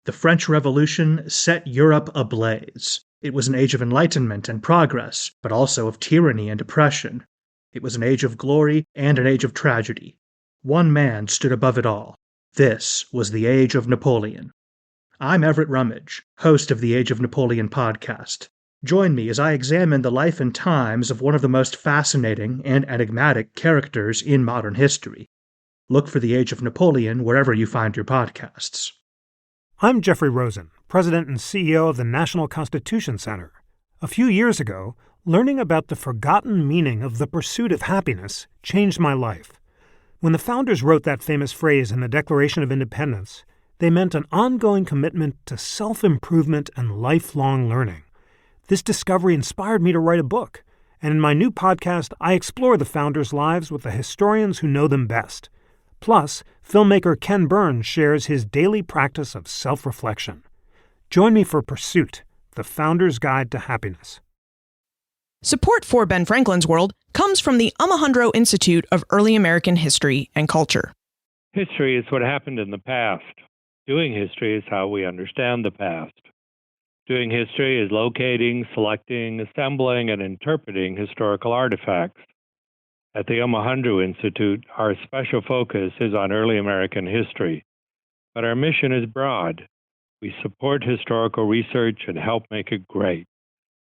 The French Revolution set Europe ablaze. It was an age of enlightenment and progress, but also of tyranny and oppression. It was an age of glory and an age of tragedy. One man stood above it all. This was the Age of Napoleon. I'm Everett Rummage, host of the Age of Napoleon podcast. Join me as I examine the life and times of one of the most fascinating and enigmatic characters in modern history. Look for the Age of Napoleon wherever you find your podcasts. I'm Jeffrey Rosen, President and CEO of the National Constitution Center. A few years ago, learning about the forgotten meaning of the pursuit of happiness changed my life. When the founders wrote that famous phrase in the Declaration of Independence, they meant an ongoing commitment to self-improvement and lifelong learning. This discovery inspired me to write a book, and in my new podcast, I explore the founders' lives with the historians who know them best. Plus, filmmaker Ken Burns shares his daily practice of self-reflection. Join me for Pursuit, the Founder's Guide to Happiness. Support for Ben Franklin's World comes from the Omohundro Institute of Early American History and Culture. History is what happened in the past. Doing history is how we understand the past. Doing history is locating, selecting, assembling, and interpreting historical artifacts. At the Omohundro Institute, our special focus is on early American history, but our mission is broad. We support historical research and help make it great.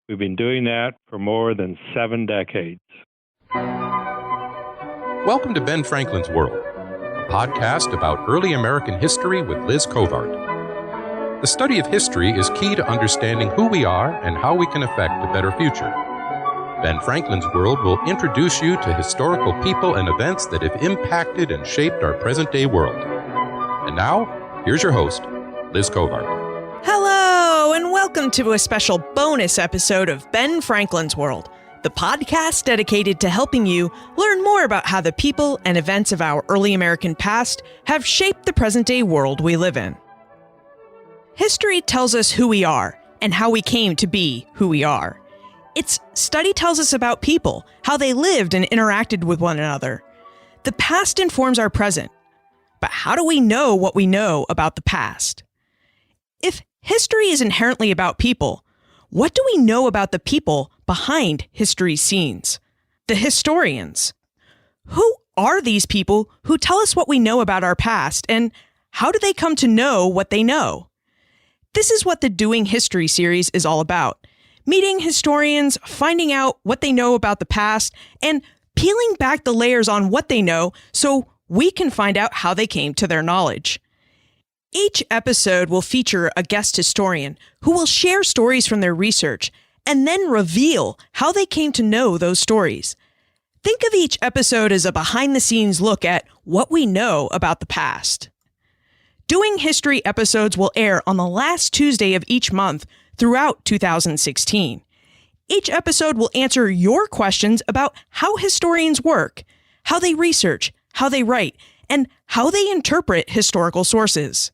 We've been doing that for more than 7 decades. Welcome to Ben Franklin's World, a podcast about early American history with Liz Covart. The study of history is key to understanding who we are and how we can affect a better future. Ben Franklin's World will introduce you to historical people and events that have impacted and shaped our present-day world. And now, here's your host, Liz Covart. Hello, and welcome to a special bonus episode of Ben Franklin's World, the podcast dedicated to helping you learn more about how the people and events of our early American past have shaped the present-day world we live in. History tells us who we are and how we came to be who we are. Its study tells us about people, how they lived and interacted with one another. The past informs our present. But how do we know what we know about the past? If history is inherently about people, what do we know about the people behind history's scenes? The historians. Who are these people who tell us what we know about our past, and how do they come to know what they know? This is what the Doing History series is all about. Meeting historians, finding out what they know about the past, and peeling back the layers on what they know so we can find out how they came to their knowledge. Each episode will feature a guest historian who will share stories from their research and then reveal how they came to know those stories. Think of each episode as a behind-the-scenes look at what we know about the past. Doing History episodes will air on the last Tuesday of each month throughout 2016. Each episode will answer your questions about how historians work, how they research, how they write, and how they interpret historical sources.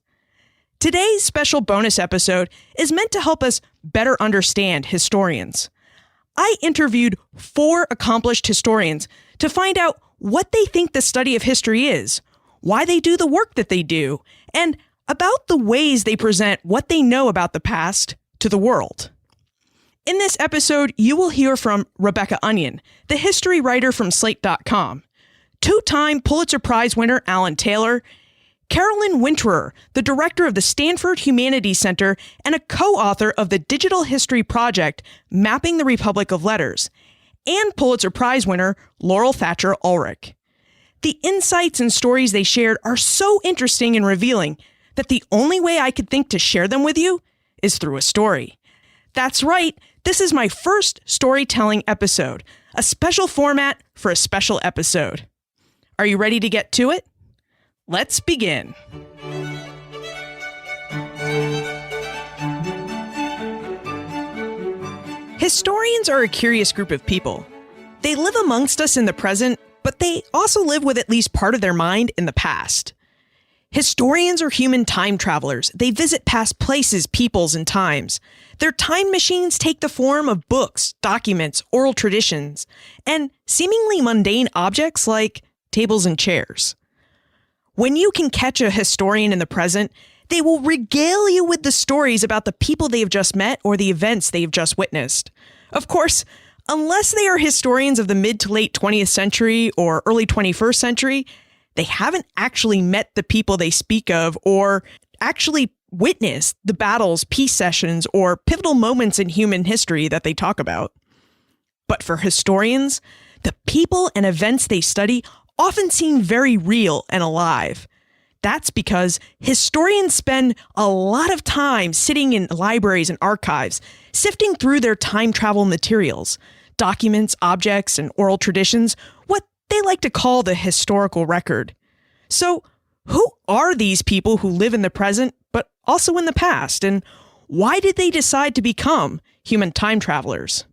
Today's special bonus episode is meant to help us better understand historians. I interviewed 4 accomplished historians to find out what they think the study of history is, why they do the work that they do, and about the ways they present what they know about the past to the world. In this episode, you will hear from Rebecca Onion, the history writer from Slate.com, 2-time Pulitzer Prize winner Alan Taylor, Carolyn Winterer, the director of the Stanford Humanities Center and a co-author of the Digital History Project, Mapping the Republic of Letters, and Pulitzer Prize winner Laurel Thatcher Ulrich. The insights and stories they shared are so interesting and revealing that the only way I could think to share them with you is through a story. That's right, this is my first storytelling episode, a special format for a special episode. Are you ready to get to it? Let's begin. Historians are a curious group of people. They live amongst us in the present, but they also live with at least part of their mind in the past. Historians are human time travelers. They visit past places, peoples, and times. Their time machines take the form of books, documents, oral traditions, and seemingly mundane objects like tables and chairs. When you can catch a historian in the present, They will regale you with the stories about the people they have just met or the events they have just witnessed. Of course, unless they are historians of the mid to late 20th century or early 21st century, they haven't actually met the people they speak of or actually witnessed the battles, peace sessions, or pivotal moments in human history that they talk about. But for historians, the people and events they study often seem very real and alive. That's because historians spend a lot of time sitting in libraries and archives, sifting through their time travel materials, documents, objects, and oral traditions, what they like to call the historical record. So, who are these people who live in the present, but also in the past, and why did they decide to become human time travelers?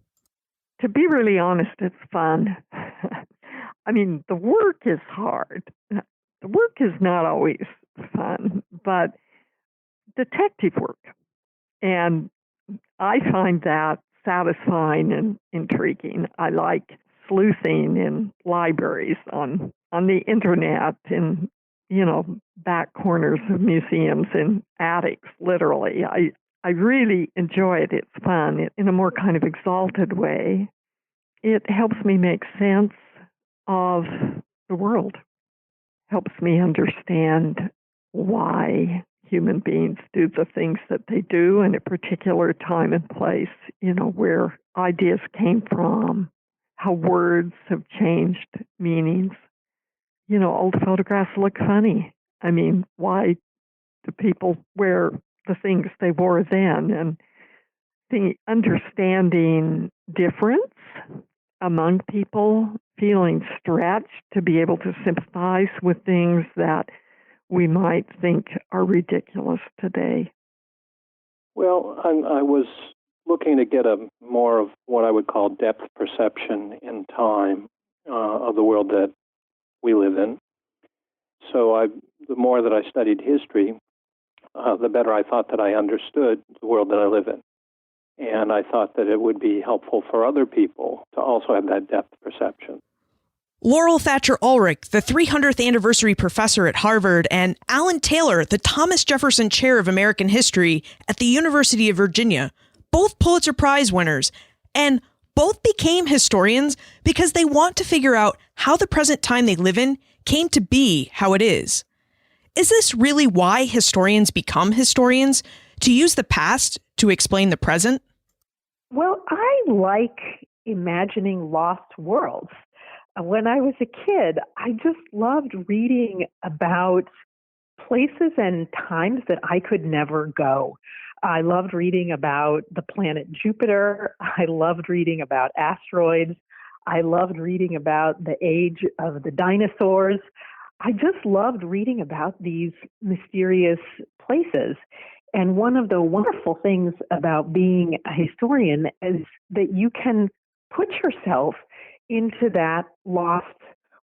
To be really honest, it's fun. I mean, the work is hard. The work is not always fun, but detective work. And I find that satisfying and intriguing. I like sleuthing in libraries, on the internet, in, back corners of museums, in attics, literally. I really enjoy it. It's fun in a more kind of exalted way. It helps me make sense of the world, helps me understand why human beings do the things that they do in a particular time and place, where ideas came from, how words have changed meanings. Old photographs look funny. I mean, why do people wear the things they wore then? And the understanding difference among people, feeling stretched to be able to sympathize with things that we might think are ridiculous today. Well, I was looking to get a more of what I would call depth perception in time of the world that we live in. So the more that I studied history, the better I thought that I understood the world that I live in. And I thought that it would be helpful for other people to also have that depth perception. Laurel Thatcher Ulrich, the 300th anniversary professor at Harvard, and Alan Taylor, the Thomas Jefferson Chair of American History at the University of Virginia, both Pulitzer Prize winners, and both became historians because they want to figure out how the present time they live in came to be how it is. Is this really why historians become historians? To use the past to explain the present? Well, I like imagining lost worlds. When I was a kid, I just loved reading about places and times that I could never go. I loved reading about the planet Jupiter. I loved reading about asteroids. I loved reading about the age of the dinosaurs. I just loved reading about these mysterious places. And one of the wonderful things about being a historian is that you can put yourself into that lost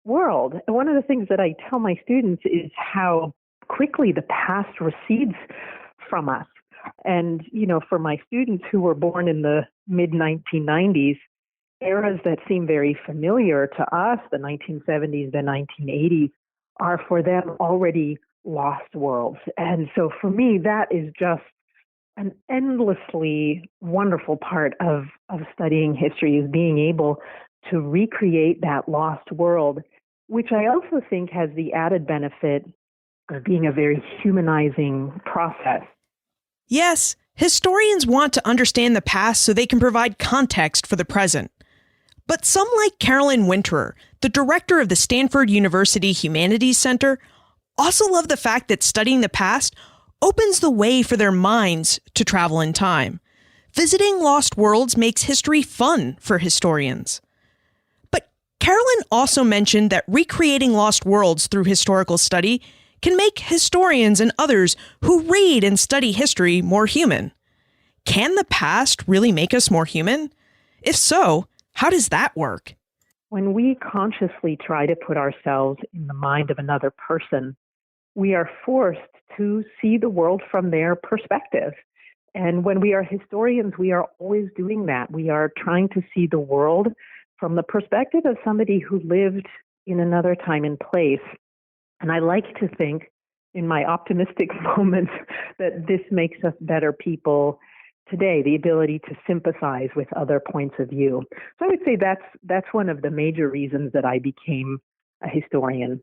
world. And one of the things that I tell my students is how quickly the past recedes from us. And, for my students who were born in the mid-1990s, eras that seem very familiar to us, the 1970s, the 1980s, are for them already lost worlds. And so for me, that is just an endlessly wonderful part of studying history, is being able to recreate that lost world, which I also think has the added benefit of being a very humanizing process. Yes, historians want to understand the past so they can provide context for the present. But some, like Carolyn Winterer, the director of the Stanford University Humanities Center, also love the fact that studying the past opens the way for their minds to travel in time. Visiting lost worlds makes history fun for historians. But Carolyn also mentioned that recreating lost worlds through historical study can make historians and others who read and study history more human. Can the past really make us more human? If so, how does that work? When we consciously try to put ourselves in the mind of another person, we are forced to see the world from their perspective. And when we are historians, we are always doing that. We are trying to see the world from the perspective of somebody who lived in another time and place. And I like to think, in my optimistic moments that this makes us better people today, the ability to sympathize with other points of view. So I would say that's one of the major reasons that I became a historian.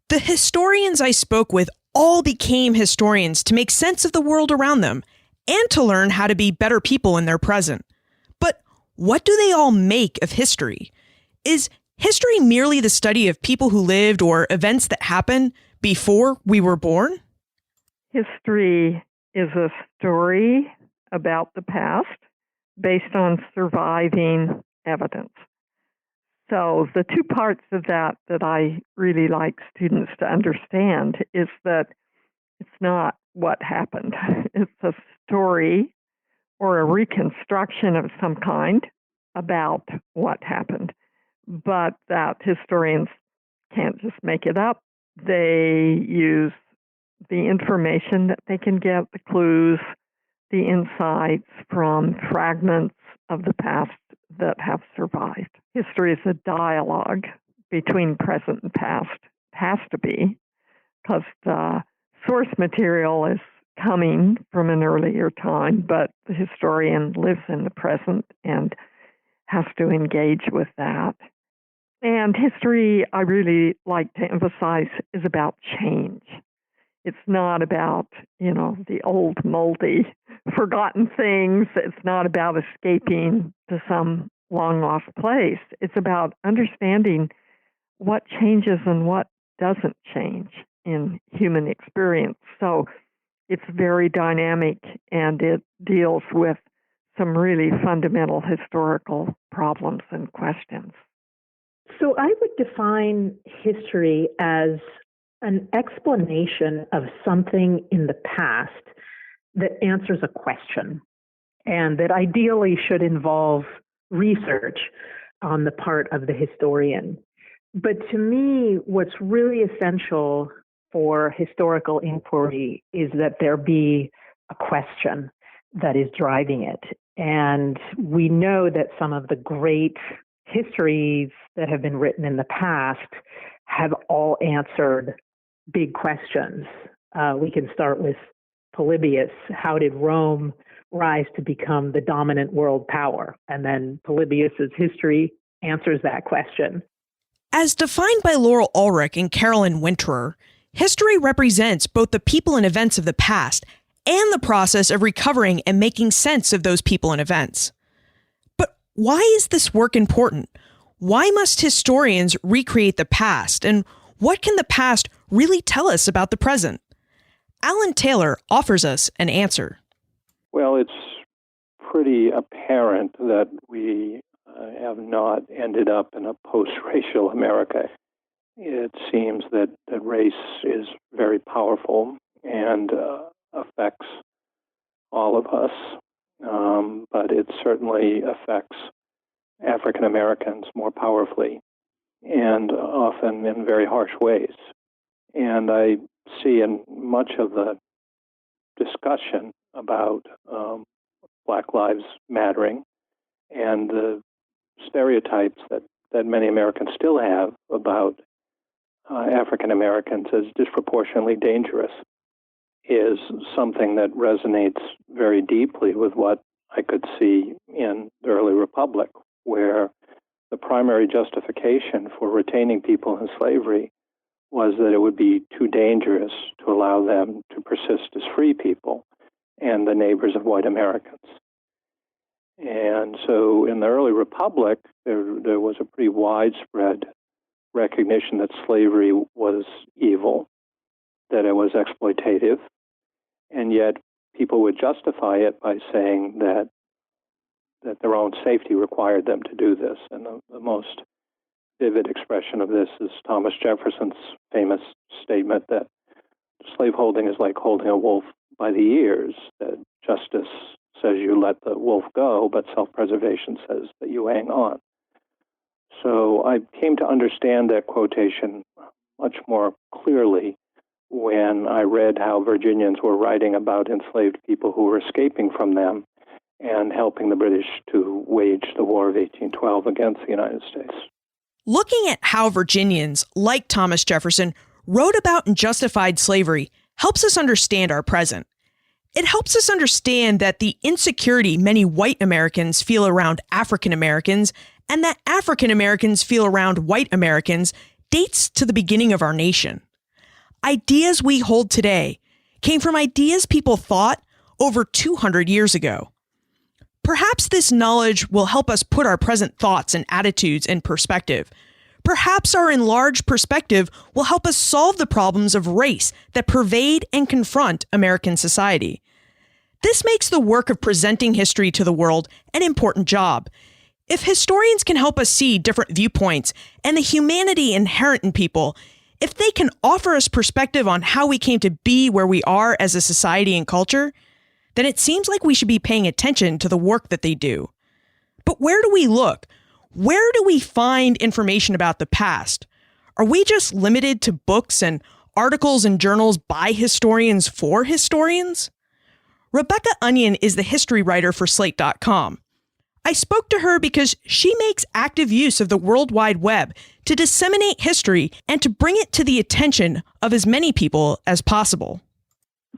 The historians I spoke with all became historians to make sense of the world around them and to learn how to be better people in their present. But what do they all make of history? Is history merely the study of people who lived or events that happened before we were born? History is a story about the past based on surviving evidence. So the two parts of that I really like students to understand is that it's not what happened. It's a story or a reconstruction of some kind about what happened, but that historians can't just make it up. They use the information that they can get, the clues, the insights from fragments of the past that have survived. History is a dialogue between present and past. It has to be, because the source material is coming from an earlier time, but the historian lives in the present and has to engage with that. And history, I really like to emphasize, is about change. It's not about, the old, moldy, forgotten things. It's not about escaping to some long-lost place. It's about understanding what changes and what doesn't change in human experience. So it's very dynamic, and it deals with some really fundamental historical problems and questions. So I would define history as an explanation of something in the past that answers a question, and that ideally should involve research on the part of the historian. But to me, what's really essential for historical inquiry is that there be a question that is driving it. And we know that some of the great histories that have been written in the past have all answered big questions. We can start with Polybius. How did Rome rise to become the dominant world power? And then Polybius's history answers that question. As defined by Laurel Ulrich and Carolyn Winterer, history represents both the people and events of the past and the process of recovering and making sense of those people and events. But why is this work important? Why must historians recreate the past? And what can the past really tell us about the present? Alan Taylor offers us an answer. Well, it's pretty apparent that we have not ended up in a post-racial America. It seems that race is very powerful and affects all of us, but it certainly affects African Americans more powerfully and often in very harsh ways. And I see in much of the discussion about Black Lives Mattering and the stereotypes that many Americans still have about African Americans as disproportionately dangerous is something that resonates very deeply with what I could see in the early republic, where the primary justification for retaining people in slavery was that it would be too dangerous to allow them to persist as free people and the neighbors of white Americans. And so in the early republic, there was a pretty widespread recognition that slavery was evil, that it was exploitative, and yet people would justify it by saying that their own safety required them to do this. And the most vivid expression of this is Thomas Jefferson's famous statement that slaveholding is like holding a wolf by the ears, that justice says you let the wolf go, but self-preservation says that you hang on. So I came to understand that quotation much more clearly when I read how Virginians were writing about enslaved people who were escaping from them and helping the British to wage the War of 1812 against the United States. Looking at how Virginians, like Thomas Jefferson, wrote about and justified slavery helps us understand our present. It helps us understand that the insecurity many white Americans feel around African Americans and that African Americans feel around white Americans dates to the beginning of our nation. Ideas we hold today came from ideas people thought over 200 years ago. Perhaps this knowledge will help us put our present thoughts and attitudes in perspective. Perhaps our enlarged perspective will help us solve the problems of race that pervade and confront American society. This makes the work of presenting history to the world an important job. If historians can help us see different viewpoints and the humanity inherent in people, if they can offer us perspective on how we came to be where we are as a society and culture, then it seems like we should be paying attention to the work that they do. But where do we look? Where do we find information about the past? Are we just limited to books and articles and journals by historians for historians? Rebecca Onion is the history writer for Slate.com. I spoke to her because she makes active use of the World Wide Web to disseminate history and to bring it to the attention of as many people as possible.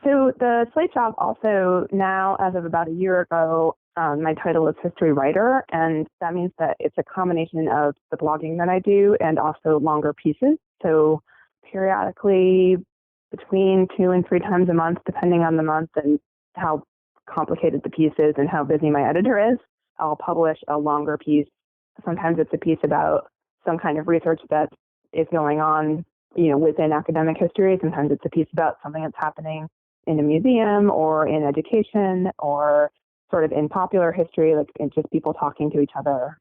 So the Slate job also now, as of about a year ago, my title is history writer, and that means that it's a combination of the blogging that I do and also longer pieces. So periodically, between 2 and 3 times a month, depending on the month and how complicated the piece is and how busy my editor is, I'll publish a longer piece. Sometimes it's a piece about some kind of research that is going on, within academic history. Sometimes it's a piece about something that's happening in a museum or in education or sort of in popular history, like just people talking to each other.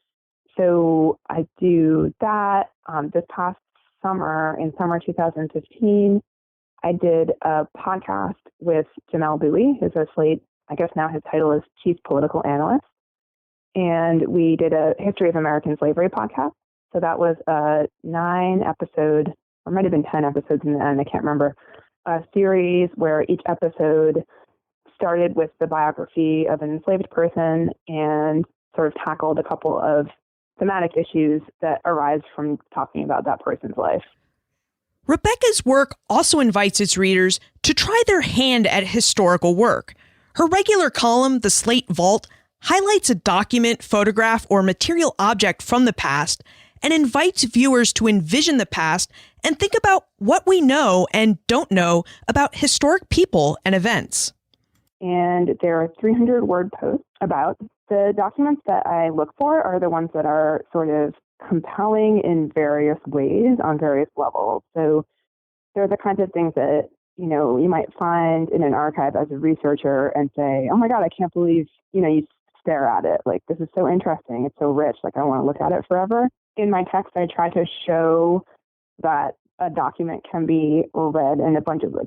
So I do that. This past summer, in summer 2015, I did a podcast with Jamelle Bouie, who's a Slate, I guess now his title is Chief Political Analyst. And we did a History of American Slavery podcast. So that was a 9-episode, or might have been 10 episodes in the end, I can't remember, a series where each episode started with the biography of an enslaved person and sort of tackled a couple of thematic issues that arise from talking about that person's life. Rebecca's work also invites its readers to try their hand at historical work. Her regular column, The Slate Vault, highlights a document, photograph, or material object from the past and invites viewers to envision the past and think about what we know and don't know about historic people and events. And there are 300-word posts about the documents that I look for are the ones that are sort of compelling in various ways on various levels. So they're the kinds of things that, you might find in an archive as a researcher and say, oh my God, I can't believe, you stare at it. Like, this is so interesting. It's so rich. Like, I want to look at it forever. In my text, I try to show that a document can be read in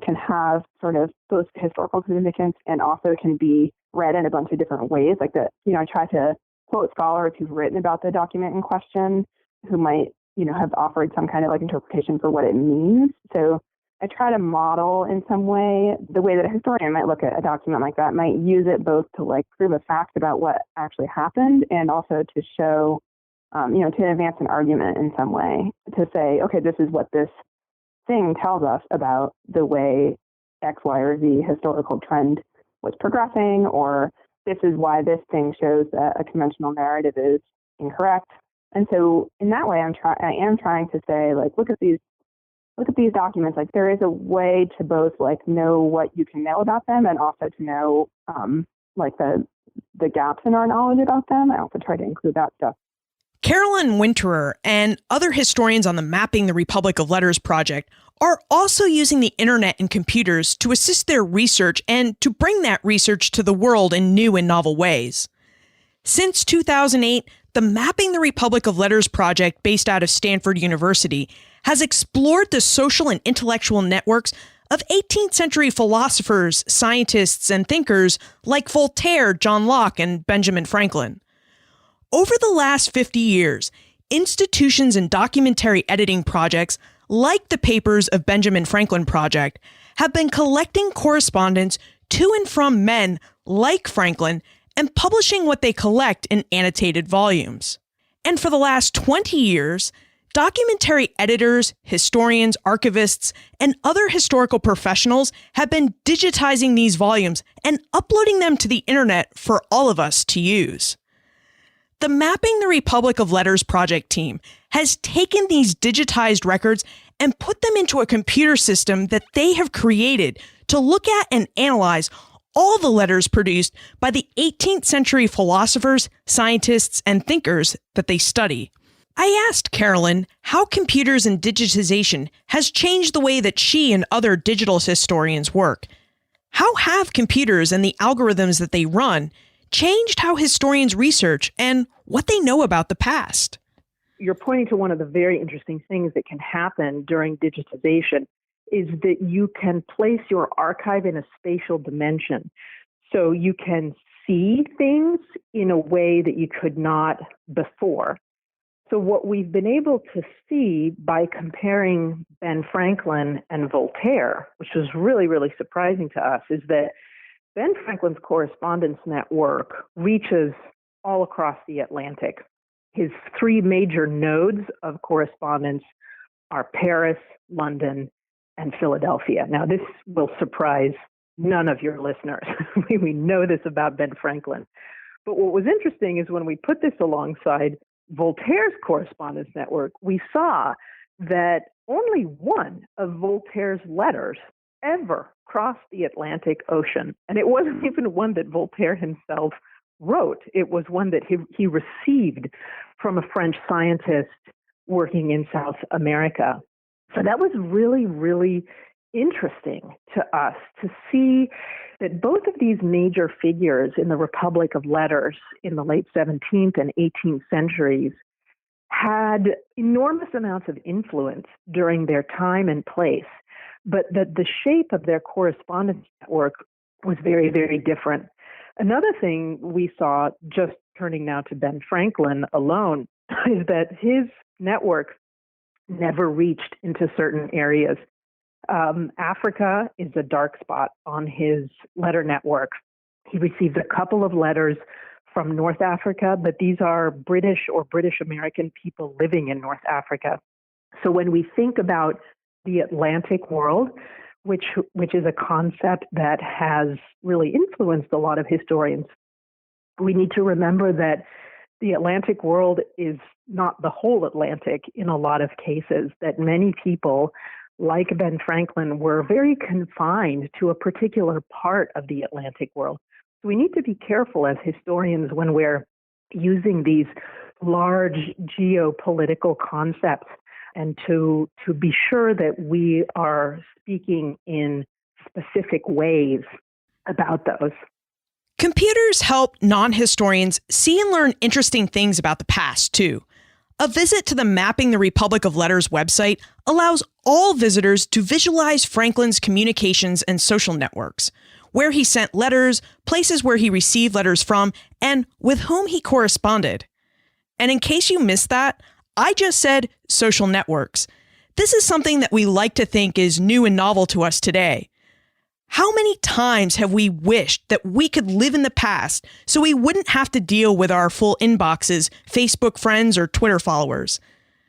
can have sort of both historical significance and also can be read in a bunch of different ways. Like that, I try to quote scholars who've written about the document in question who might, have offered some kind of interpretation for what it means. So I try to model in some way the way that a historian might look at a document like that, might use it both to prove a fact about what actually happened and also to show, to advance an argument in some way, to say, okay, this is what this thing tells us about the way X, Y, or Z historical trend was progressing, or this is why this thing shows that a conventional narrative is incorrect. And so in that way, I am trying to say, look at these documents. There is a way to both know what you can know about them and also to know the gaps in our knowledge about them. I also try to include that stuff. Carolyn Winterer and other historians on the Mapping the Republic of Letters project are also using the internet and computers to assist their research and to bring that research to the world in new and novel ways. Since 2008, the Mapping the Republic of Letters project, based out of Stanford University, has explored the social and intellectual networks of 18th century philosophers, scientists, and thinkers like Voltaire, John Locke, and Benjamin Franklin. Over the last 50 years, institutions and documentary editing projects, like the Papers of Benjamin Franklin Project, have been collecting correspondence to and from men like Franklin and publishing what they collect in annotated volumes. And for the last 20 years, Documentary editors, historians, archivists, and other historical professionals have been digitizing these volumes and uploading them to the internet for all of us to use. The Mapping the Republic of Letters project team has taken these digitized records and put them into a computer system that they have created to look at and analyze all the letters produced by the 18th century philosophers, scientists, and thinkers that they study. I asked Carolyn how computers and digitization has changed the way that she and other digital historians work. How have computers and the algorithms that they run changed how historians research and what they know about the past? You're pointing to one of the very interesting things that can happen during digitization is that you can place your archive in a spatial dimension. So you can see things in a way that you could not before. So what we've been able to see by comparing Ben Franklin and Voltaire, which was really, really surprising to us, is that Ben Franklin's correspondence network reaches all across the Atlantic. His three major nodes of correspondence are Paris, London, and Philadelphia. Now, this will surprise none of your listeners. We know this about Ben Franklin. But what was interesting is when we put this alongside Voltaire's correspondence network, we saw that only one of Voltaire's letters ever crossed the Atlantic Ocean. And it wasn't even one that Voltaire himself wrote. It was one that he received from a French scientist working in South America. So that was really, really interesting to us to see that both of these major figures in the Republic of Letters in the late 17th and 18th centuries had enormous amounts of influence during their time and place, but that the shape of their correspondence network was very, very different. Another thing we saw, just turning now to Ben Franklin alone, is that his network never reached into certain areas. Africa is a dark spot on his letter network. He received a couple of letters from North Africa, but these are British or British American people living in North Africa. So when we think about the Atlantic world, which is a concept that has really influenced a lot of historians, we need to remember that the Atlantic world is not the whole Atlantic in a lot of cases, that many people, like Ben Franklin, were very confined to a particular part of the Atlantic world. So we need to be careful as historians when we're using these large geopolitical concepts and to be sure that we are speaking in specific ways about those. Computers help non-historians see and learn interesting things about the past, too. A visit to the Mapping the Republic of Letters website allows all visitors to visualize Franklin's communications and social networks, where he sent letters, places where he received letters from, and with whom he corresponded. And in case you missed that, I just said social networks. This is something that we like to think is new and novel to us today. How many times have we wished that we could live in the past so we wouldn't have to deal with our full inboxes, Facebook friends, or Twitter followers?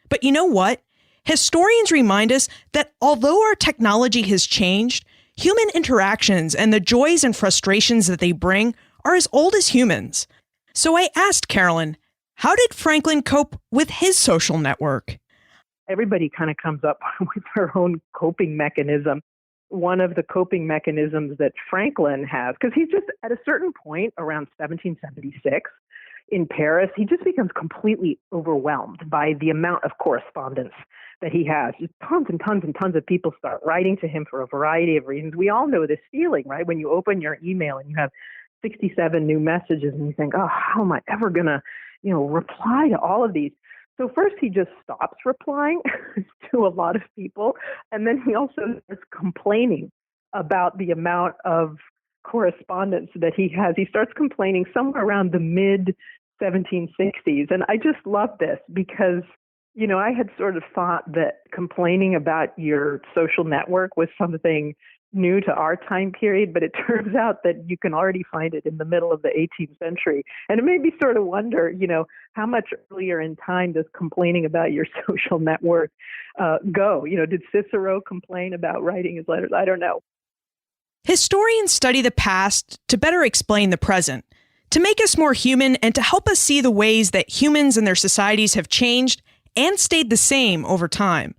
But you know what? Historians remind us that although our technology has changed, human interactions and the joys and frustrations that they bring are as old as humans. So I asked Carolyn, how did Franklin cope with his social network? Everybody kind of comes up with their own coping mechanism. One of the coping mechanisms that Franklin has, because he's just at a certain point around 1776 in Paris, he just becomes completely overwhelmed by the amount of correspondence that he has. Just tons and tons and tons of people start writing to him for a variety of reasons. We all know this feeling, right? When you open your email and you have 67 new messages and you think, oh, how am I ever going to, reply to all of these? So first he just stops replying to a lot of people, and then he also starts complaining about the amount of correspondence that he has. He starts complaining somewhere around the mid-1760s, and I just love this because, I had sort of thought that complaining about your social network was something new to our time period, but it turns out that you can already find it in the middle of the 18th century. And it made me sort of wonder, how much earlier in time does complaining about your social network go? Did Cicero complain about writing his letters? I don't know. Historians study the past to better explain the present, to make us more human and to help us see the ways that humans and their societies have changed and stayed the same over time.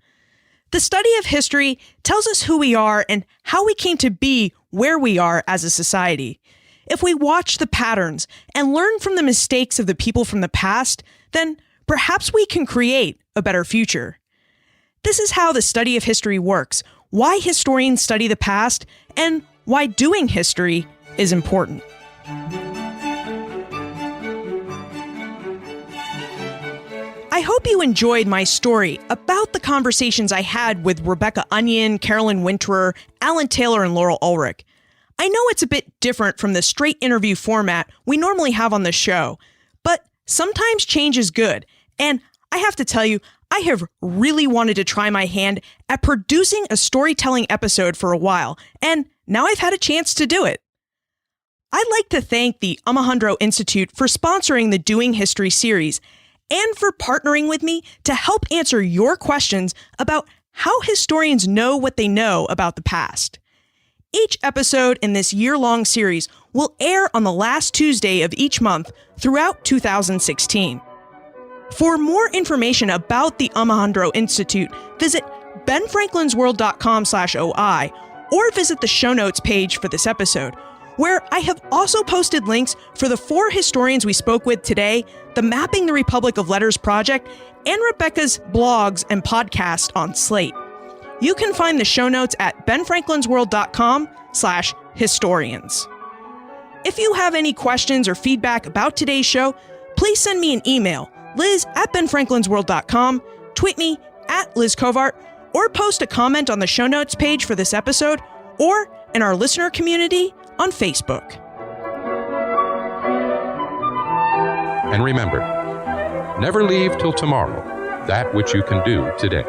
The study of history tells us who we are and how we came to be where we are as a society. If we watch the patterns and learn from the mistakes of the people from the past, then perhaps we can create a better future. This is how the study of history works, why historians study the past, and why doing history is important. I hope you enjoyed my story about the conversations I had with Rebecca Onion, Carolyn Winterer, Alan Taylor, and Laurel Ulrich. I know it's a bit different from the straight interview format we normally have on the show, but sometimes change is good, and I have to tell you, I have really wanted to try my hand at producing a storytelling episode for a while, and now I've had a chance to do it. I'd like to thank the Omohundro Institute for sponsoring the Doing History series and for partnering with me to help answer your questions about how historians know what they know about the past. Each episode in this year-long series will air on the last Tuesday of each month throughout 2016. For more information about the Omohundro Institute, visit benfranklinsworld.com/OI or visit the show notes page for this episode, where I have also posted links for the 4 historians we spoke with today, the Mapping the Republic of Letters project, and Rebecca's blogs and podcast on Slate. You can find the show notes at benfranklinsworld.com/historians. If you have any questions or feedback about today's show, please send me an email, liz@benfranklinsworld.com, tweet me @LizCovart, or post a comment on the show notes page for this episode, or in our listener community on Facebook. And remember, never leave till tomorrow that which you can do today.